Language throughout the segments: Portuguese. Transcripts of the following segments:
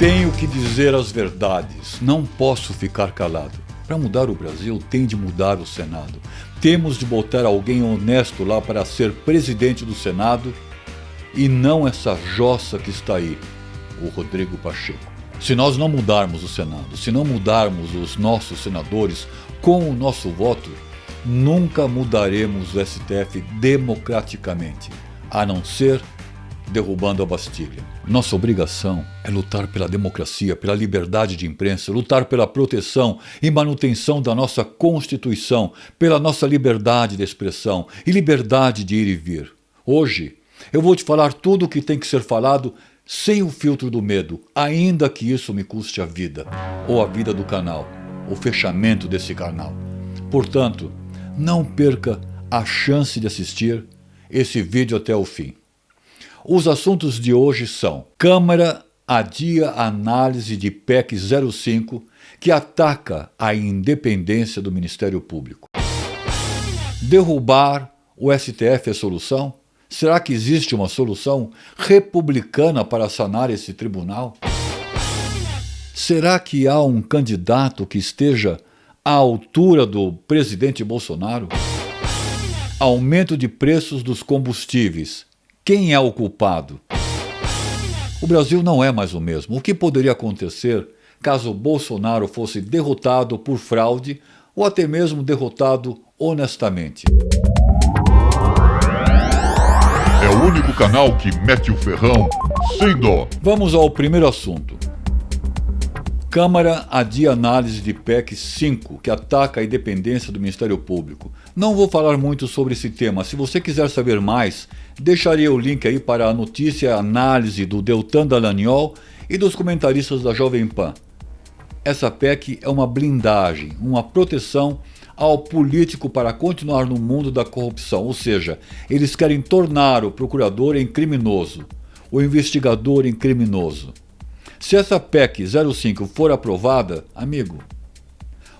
Tenho que dizer as verdades, não posso ficar calado. Para mudar o Brasil, tem de mudar o Senado. Temos de botar alguém honesto lá para ser presidente do Senado e não essa jossa que está aí, o Rodrigo Pacheco. Se nós não mudarmos o Senado, se não mudarmos os nossos senadores com o nosso voto, nunca mudaremos o STF democraticamente, a não ser derrubando a Bastilha. Nossa obrigação é lutar pela democracia, pela liberdade de imprensa, lutar pela proteção e manutenção da nossa Constituição, pela nossa liberdade de expressão e liberdade de ir e vir. Hoje, eu vou te falar tudo o que tem que ser falado sem o filtro do medo, ainda que isso me custe a vida, ou a vida do canal, o fechamento desse canal. Portanto, não perca a chance de assistir esse vídeo até o fim. Os assuntos de hoje são: Câmara adia a análise de PEC 05, que ataca a independência do Ministério Público. Derrubar o STF é solução? Será que existe uma solução republicana para sanar esse tribunal? Será que há um candidato que esteja à altura do presidente Bolsonaro? Aumento de preços dos combustíveis. Quem é o culpado? O Brasil não é mais o mesmo. O que poderia acontecer caso Bolsonaro fosse derrotado por fraude ou até mesmo derrotado honestamente? É o único canal que mete o ferrão sem dó. Vamos ao primeiro assunto. Câmara adia análise de PEC 5, que ataca a independência do Ministério Público. Não vou falar muito sobre esse tema. Se você quiser saber mais, deixarei o link aí para a notícia e a análise do Deltan Dallagnol e dos comentaristas da Jovem Pan. Essa PEC é uma blindagem, uma proteção ao político para continuar no mundo da corrupção. Ou seja, eles querem tornar o procurador em criminoso, o investigador em criminoso. Se essa PEC 05 for aprovada, amigo,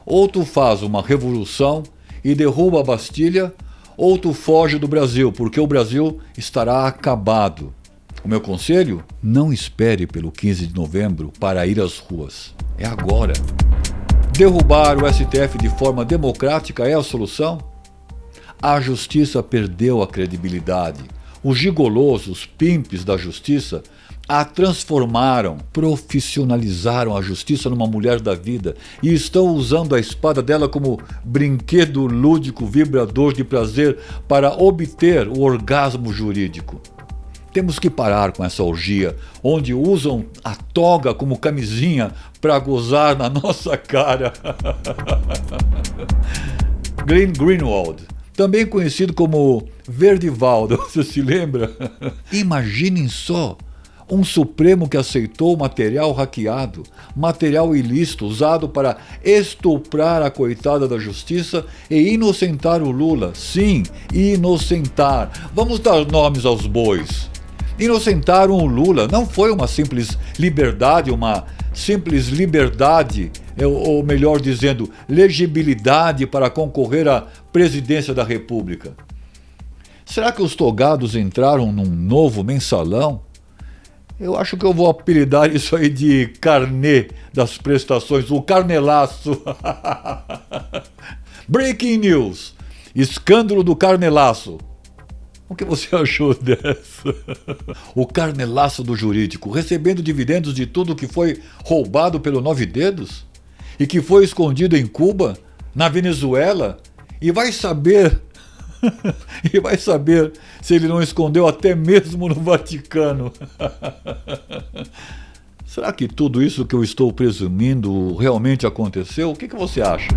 ou tu faz uma revolução e derruba a Bastilha, ou tu foge do Brasil, porque o Brasil estará acabado. O meu conselho? Não espere pelo 15 de novembro para ir às ruas. É agora. Derrubar o STF de forma democrática é a solução? A justiça perdeu a credibilidade. Os gigolôs, os pimpes da justiça, a transformaram, profissionalizaram a justiça numa mulher da vida e estão usando a espada dela como brinquedo lúdico vibrador de prazer para obter o orgasmo jurídico. Temos que parar com essa orgia, onde usam a toga como camisinha para gozar na nossa cara. Glenn Greenwald, também conhecido como Verdivaldo, você se lembra? Imaginem só, um Supremo que aceitou material hackeado, material ilícito usado para estuprar a coitada da justiça e inocentar o Lula. Sim, inocentar. Vamos dar nomes aos bois. Inocentaram o Lula. Não foi uma simples liberdade, ou melhor dizendo, legibilidade para concorrer à presidência da República. Será que os togados entraram num novo mensalão? Eu acho que eu vou apelidar isso aí de carnê das prestações, o carnelaço. Breaking news, escândalo do carnelaço. O que você achou dessa? O carnelaço do jurídico, recebendo dividendos de tudo que foi roubado pelo Nove Dedos e que foi escondido em Cuba, na Venezuela, e vai saber se ele não escondeu até mesmo no Vaticano. Será que tudo isso que eu estou presumindo realmente aconteceu? O que você acha?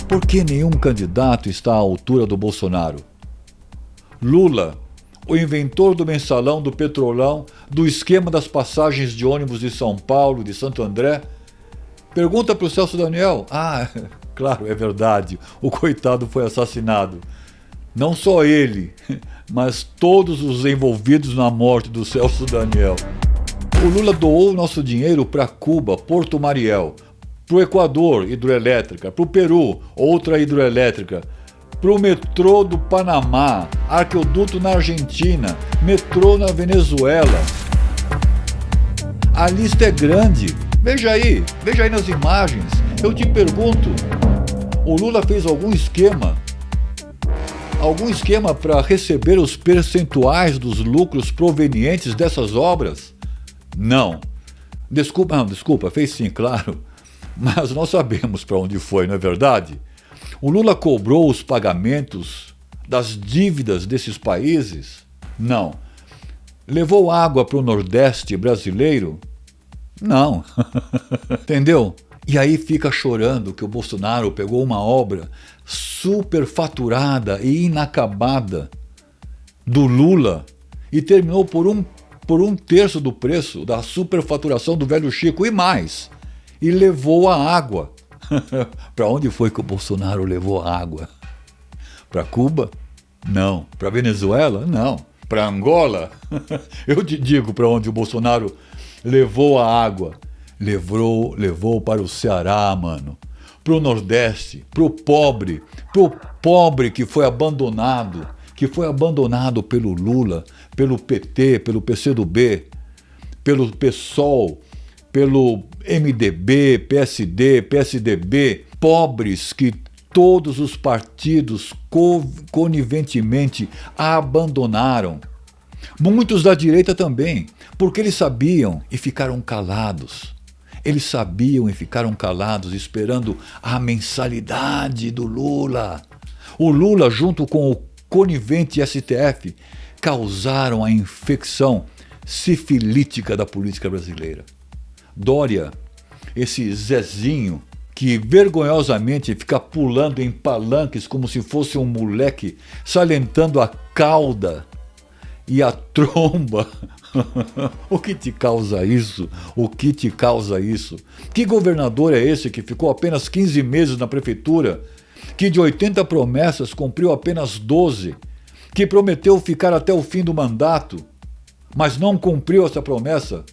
Por que nenhum candidato está à altura do Bolsonaro? Lula, o inventor do mensalão, do petrolão, do esquema das passagens de ônibus de São Paulo, de Santo André. Pergunta para o Celso Daniel. Ah, claro, é verdade, o coitado foi assassinado. Não só ele, mas todos os envolvidos na morte do Celso Daniel. O Lula doou nosso dinheiro para Cuba, Porto Mariel, para o Equador, hidroelétrica, para o Peru, outra hidroelétrica, para o metrô do Panamá, arqueoduto na Argentina, metrô na Venezuela. A lista é grande. Veja aí nas imagens. Eu te pergunto, o Lula fez algum esquema para receber os percentuais dos lucros provenientes dessas obras? Não. Desculpa, fez sim, claro. Mas nós sabemos para onde foi, não é verdade? O Lula cobrou os pagamentos das dívidas desses países? Não. Levou água para o Nordeste brasileiro? Não. Entendeu? E aí fica chorando que o Bolsonaro pegou uma obra superfaturada e inacabada do Lula e terminou por um terço do preço da superfaturação do velho Chico e mais. E levou a água. Para onde foi que o Bolsonaro levou a água? Para Cuba? Não. Para Venezuela? Não. Para Angola? Eu te digo para onde o Bolsonaro levou a água. Levou para o Ceará, mano. Para o Nordeste, para o pobre que foi abandonado pelo Lula, pelo PT, pelo PCdoB, pelo PSOL, pelo MDB, PSD, PSDB, pobres que todos os partidos coniventemente abandonaram. Muitos da direita também, porque eles sabiam e ficaram calados. Eles sabiam e ficaram calados, esperando a mensalidade do Lula. O Lula, junto com o conivente STF, causaram a infecção sifilítica da política brasileira. Dória, esse Zezinho, que vergonhosamente fica pulando em palanques como se fosse um moleque, salientando a cauda e a tromba. O que te causa isso? O que te causa isso? Que governador é esse que ficou apenas 15 meses na prefeitura, que de 80 promessas cumpriu apenas 12, que prometeu ficar até o fim do mandato, mas não cumpriu essa promessa?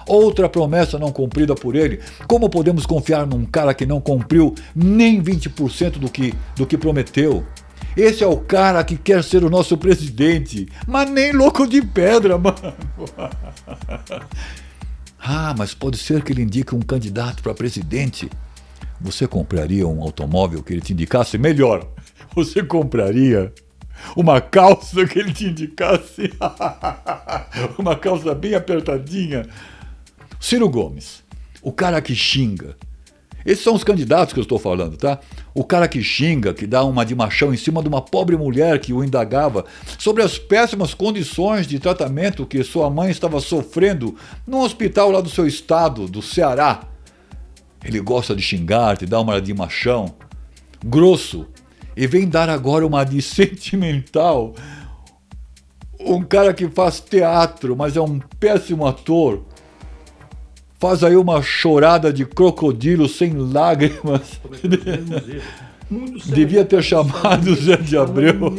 Outra promessa não cumprida por ele. Como podemos confiar num cara que não cumpriu nem 20% do que prometeu? Esse é o cara que quer ser o nosso presidente, mas nem louco de pedra, mano. Ah, mas pode ser que ele indique um candidato para presidente. Você compraria um automóvel que ele te indicasse? Melhor, você compraria uma calça que ele te indicasse? Uma calça bem apertadinha. Ciro Gomes, o cara que xinga. Esses são os candidatos que eu estou falando, tá? O cara que xinga, que dá uma de machão em cima de uma pobre mulher que o indagava sobre as péssimas condições de tratamento que sua mãe estava sofrendo num hospital lá do seu estado, do Ceará. Ele gosta de xingar, de dar uma de machão, grosso, e vem dar agora uma de sentimental. Um cara que faz teatro, mas é um péssimo ator. Faz aí uma chorada de crocodilo sem lágrimas. Devia ter chamado o Zé de Abreu.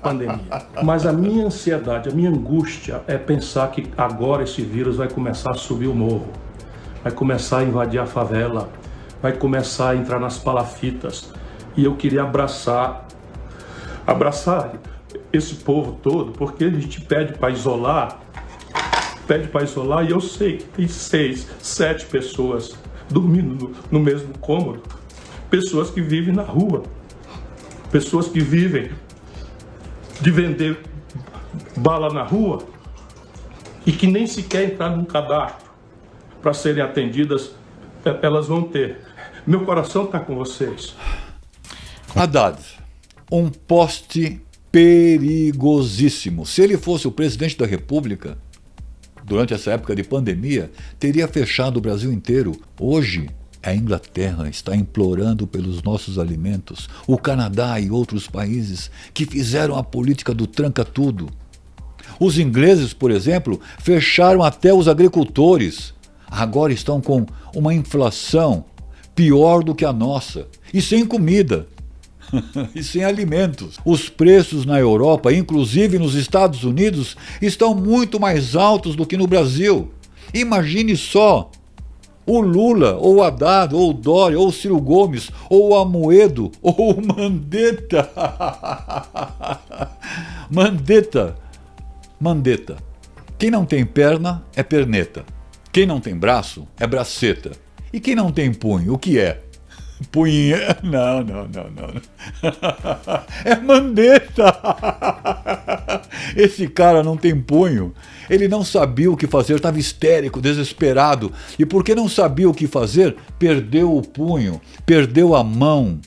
Pandemia. Mas a minha ansiedade, a minha angústia é pensar que agora esse vírus vai começar a subir o morro, vai começar a invadir a favela, vai começar a entrar nas palafitas. E eu queria abraçar esse povo todo, porque a gente pede para isolar, e eu sei que tem 6, 7 pessoas dormindo no mesmo cômodo, pessoas que vivem na rua, pessoas que vivem de vender bala na rua e que nem sequer entrar num cadastro para serem atendidas, elas vão ter. Meu coração está com vocês. Haddad, um poste perigosíssimo. Se ele fosse o presidente da República, durante essa época de pandemia, teria fechado o Brasil inteiro. Hoje, a Inglaterra está implorando pelos nossos alimentos. O Canadá e outros países que fizeram a política do tranca-tudo. Os ingleses, por exemplo, fecharam até os agricultores. Agora estão com uma inflação pior do que a nossa. E sem comida. E sem alimentos. Os preços na Europa, inclusive nos Estados Unidos, estão muito mais altos do que no Brasil. Imagine só, o Lula, ou o Haddad, ou o Dória, ou o Ciro Gomes, ou o Amoedo, ou o Mandetta. Mandetta. Quem não tem perna é perneta. Quem não tem braço é braceta. E quem não tem punho, o que é? Punho. Não. É Mandetta. Esse cara não tem punho. Ele não sabia o que fazer, estava histérico, desesperado. E porque não sabia o que fazer, perdeu o punho, perdeu a mão.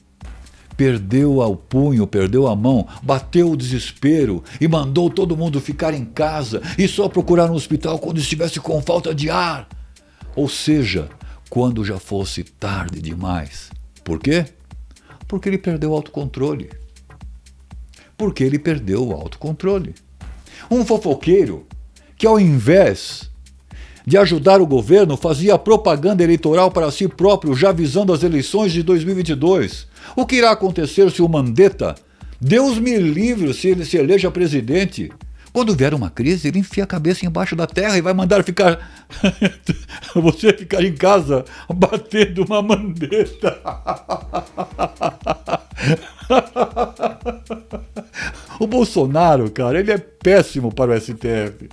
Perdeu o punho, perdeu a mão, bateu o desespero e mandou todo mundo ficar em casa e só procurar no hospital quando estivesse com falta de ar. Ou seja, quando já fosse tarde demais. Por quê? Porque ele perdeu o autocontrole. Porque ele perdeu o autocontrole. Um fofoqueiro que, ao invés de ajudar o governo, fazia propaganda eleitoral para si próprio, já visando as eleições de 2022. O que irá acontecer se o Mandetta, Deus me livre, se ele se eleja presidente? Quando vier uma crise, ele enfia a cabeça embaixo da terra e vai mandar você ficar em casa batendo uma Mandetta. O Bolsonaro, cara, ele é péssimo para o STF.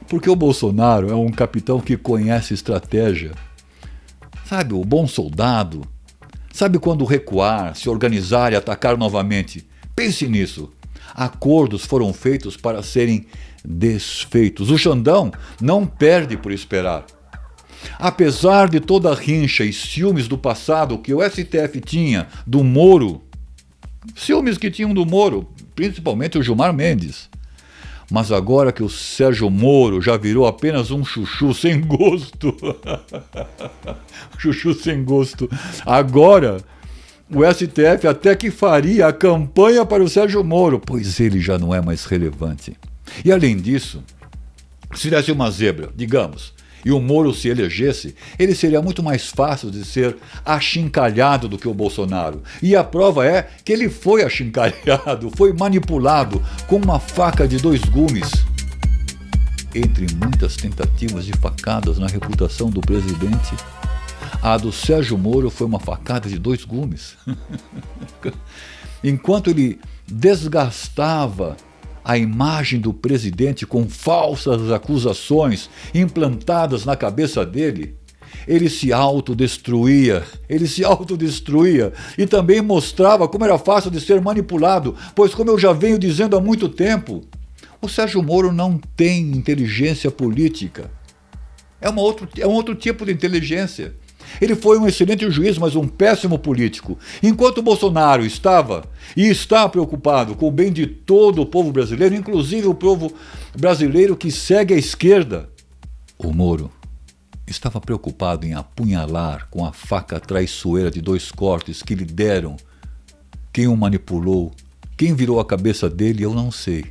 Porque o Bolsonaro é um capitão que conhece estratégia. Sabe, o bom soldado. Sabe quando recuar, se organizar e atacar novamente. Pense nisso. Acordos foram feitos para serem desfeitos. O Xandão não perde por esperar. Apesar de toda a rincha e ciúmes do passado que o STF tinha do Moro, ciúmes que tinham do Moro, principalmente o Gilmar Mendes. Mas agora que o Sérgio Moro já virou apenas um chuchu sem gosto, chuchu sem gosto, agora o STF até que faria a campanha para o Sérgio Moro, pois ele já não é mais relevante. E além disso, se desse uma zebra, digamos, e o Moro se elegesse, ele seria muito mais fácil de ser achincalhado do que o Bolsonaro. E a prova é que ele foi achincalhado, foi manipulado com uma faca de 2 gumes. Entre muitas tentativas de facadas na reputação do presidente, a do Sérgio Moro foi uma facada de 2 gumes. Enquanto ele desgastava a imagem do presidente com falsas acusações implantadas na cabeça dele, ele se autodestruía e também mostrava como era fácil de ser manipulado, pois, como eu já venho dizendo há muito tempo, o Sérgio Moro não tem inteligência política. É um outro tipo de inteligência. Ele foi um excelente juiz, mas um péssimo político. Enquanto o Bolsonaro estava e está preocupado com o bem de todo o povo brasileiro, inclusive o povo brasileiro que segue a esquerda, o Moro estava preocupado em apunhalar com a faca traiçoeira de 2 cortes que lhe deram. Quem o manipulou, quem virou a cabeça dele, eu não sei.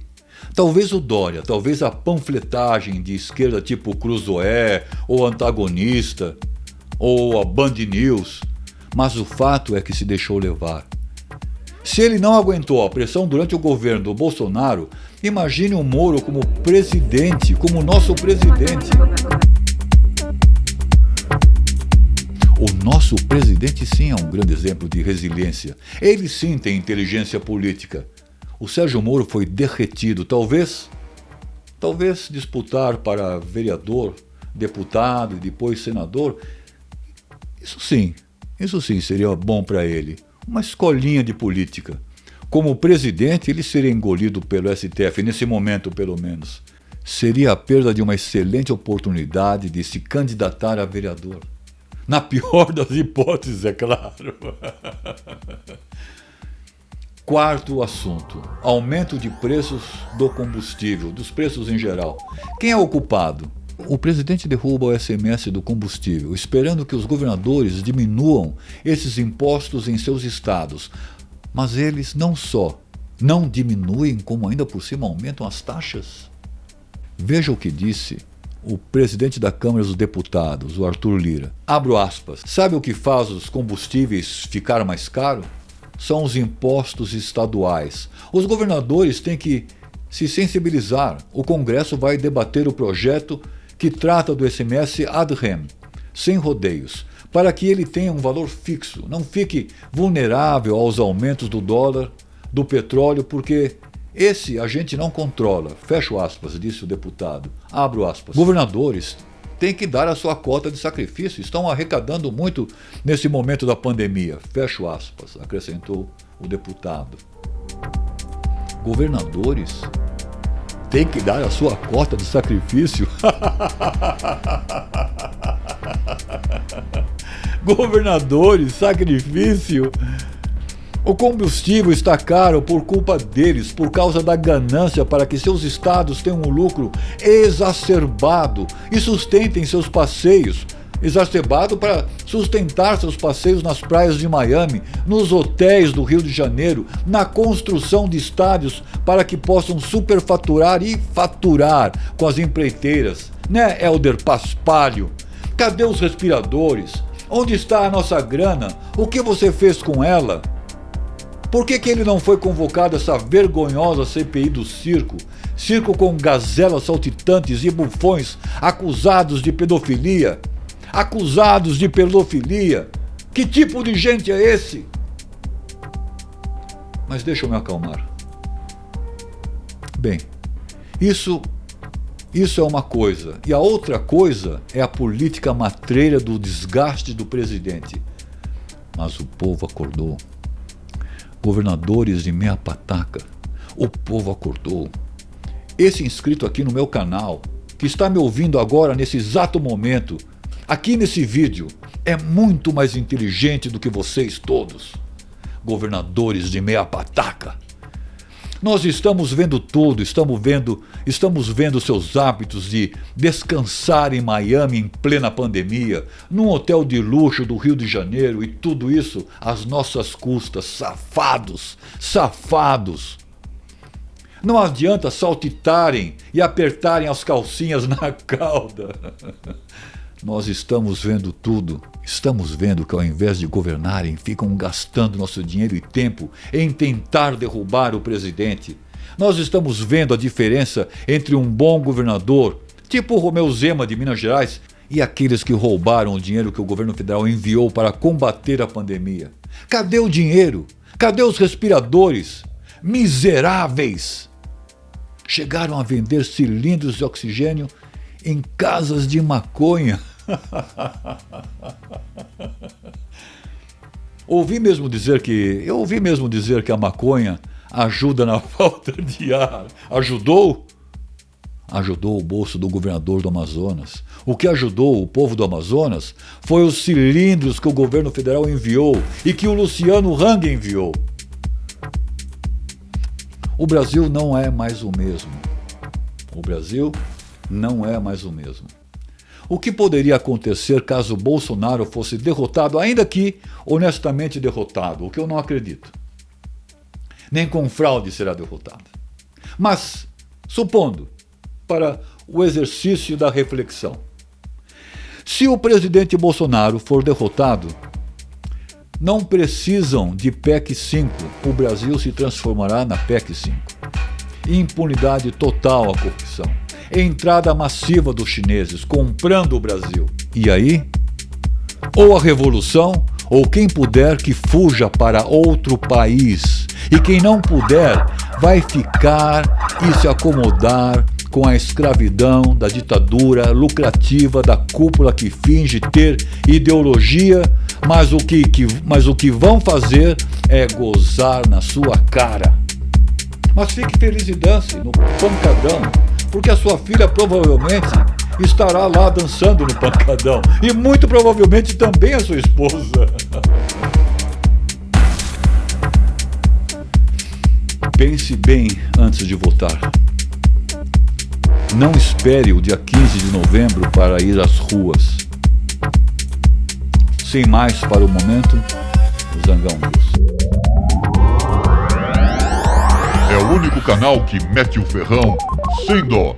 Talvez o Dória, talvez a panfletagem de esquerda tipo Cruzoé ou Antagonista, ou a Band News, mas o fato é que se deixou levar. Se ele não aguentou a pressão durante o governo do Bolsonaro, imagine o Moro como presidente, como nosso presidente. O nosso presidente sim é um grande exemplo de resiliência. Ele sim tem inteligência política. O Sérgio Moro foi derretido, talvez disputar para vereador, deputado e depois senador. Isso sim seria bom para ele. Uma escolinha de política. Como presidente, ele seria engolido pelo STF, nesse momento pelo menos. Seria a perda de uma excelente oportunidade de se candidatar a vereador. Na pior das hipóteses, é claro. Quarto assunto: aumento de preços do combustível, dos preços em geral. Quem é o culpado? O presidente derruba o SMS do combustível, esperando que os governadores diminuam esses impostos em seus estados. Mas eles não só não diminuem, como ainda por cima aumentam as taxas. Veja o que disse o presidente da Câmara dos Deputados, o Arthur Lira. Abro aspas. Sabe o que faz os combustíveis ficar mais caros? São os impostos estaduais. Os governadores têm que se sensibilizar. O Congresso vai debater o projeto que trata do SMS ad rem, sem rodeios, para que ele tenha um valor fixo, não fique vulnerável aos aumentos do dólar, do petróleo, porque esse a gente não controla. Fecho aspas, disse o deputado. Abro aspas. Governadores tem que dar a sua cota de sacrifício. Estão arrecadando muito nesse momento da pandemia. Fecho aspas, acrescentou o deputado. Governadores têm que dar a sua cota de sacrifício? Governadores, sacrifício? O combustível está caro por culpa deles, por causa da ganância para que seus estados tenham um lucro exacerbado e sustentem seus passeios. Exacerbado para sustentar seus passeios nas praias de Miami, nos hotéis do Rio de Janeiro, na construção de estádios para que possam superfaturar e faturar com as empreiteiras. Né, Helder Paspalho? Cadê os respiradores? Onde está a nossa grana? O que você fez com ela? Por que ele não foi convocado a essa vergonhosa CPI do circo? Circo com gazelas saltitantes e bufões acusados de pedofilia? Acusados de pedofilia? Que tipo de gente é esse? Mas deixa eu me acalmar. Bem, isso é uma coisa. E a outra coisa é a política matreira do desgaste do presidente. Mas o povo acordou. Governadores de meia pataca, o povo acordou. Esse inscrito aqui no meu canal, que está me ouvindo agora nesse exato momento, aqui nesse vídeo, é muito mais inteligente do que vocês todos. Governadores de meia pataca. Nós estamos vendo tudo, estamos vendo seus hábitos de descansar em Miami em plena pandemia, num hotel de luxo do Rio de Janeiro, e tudo isso às nossas custas. Safados, safados. Não adianta saltitarem e apertarem as calcinhas na cauda. Nós estamos vendo tudo. Estamos vendo que ao invés de governarem, ficam gastando nosso dinheiro e tempo em tentar derrubar o presidente. Nós estamos vendo a diferença entre um bom governador, tipo o Romeu Zema de Minas Gerais, e aqueles que roubaram o dinheiro que o governo federal enviou para combater a pandemia. Cadê o dinheiro? Cadê os respiradores? Miseráveis! Chegaram a vender cilindros de oxigênio em casas de maconha. Eu ouvi mesmo dizer que a maconha ajuda na falta de ar. Ajudou? Ajudou o bolso do governador do Amazonas. O que ajudou o povo do Amazonas foi os cilindros que o governo federal enviou e que o Luciano Hang enviou. O Brasil não é mais o mesmo. O Brasil não é mais o mesmo. O que poderia acontecer caso Bolsonaro fosse derrotado, ainda que honestamente derrotado, o que eu não acredito. Nem com fraude será derrotado. Mas, supondo, para o exercício da reflexão, se o presidente Bolsonaro for derrotado, não precisam de PEC 5, o Brasil se transformará na PEC 5. Impunidade total à corrupção. Entrada massiva dos chineses comprando o Brasil. E aí? Ou a revolução, ou quem puder que fuja para outro país. E quem não puder vai ficar e se acomodar com a escravidão da ditadura lucrativa da cúpula que finge ter ideologia, mas o que vão fazer é gozar na sua cara. Mas fique feliz e dance no pancadão, porque a sua filha provavelmente estará lá dançando no pancadão. E muito provavelmente também a sua esposa. Pense bem antes de votar. Não espere o dia 15 de novembro para ir às ruas. Sem mais para o momento, o Zangão News. É o único canal que mete o ferrão sem dó.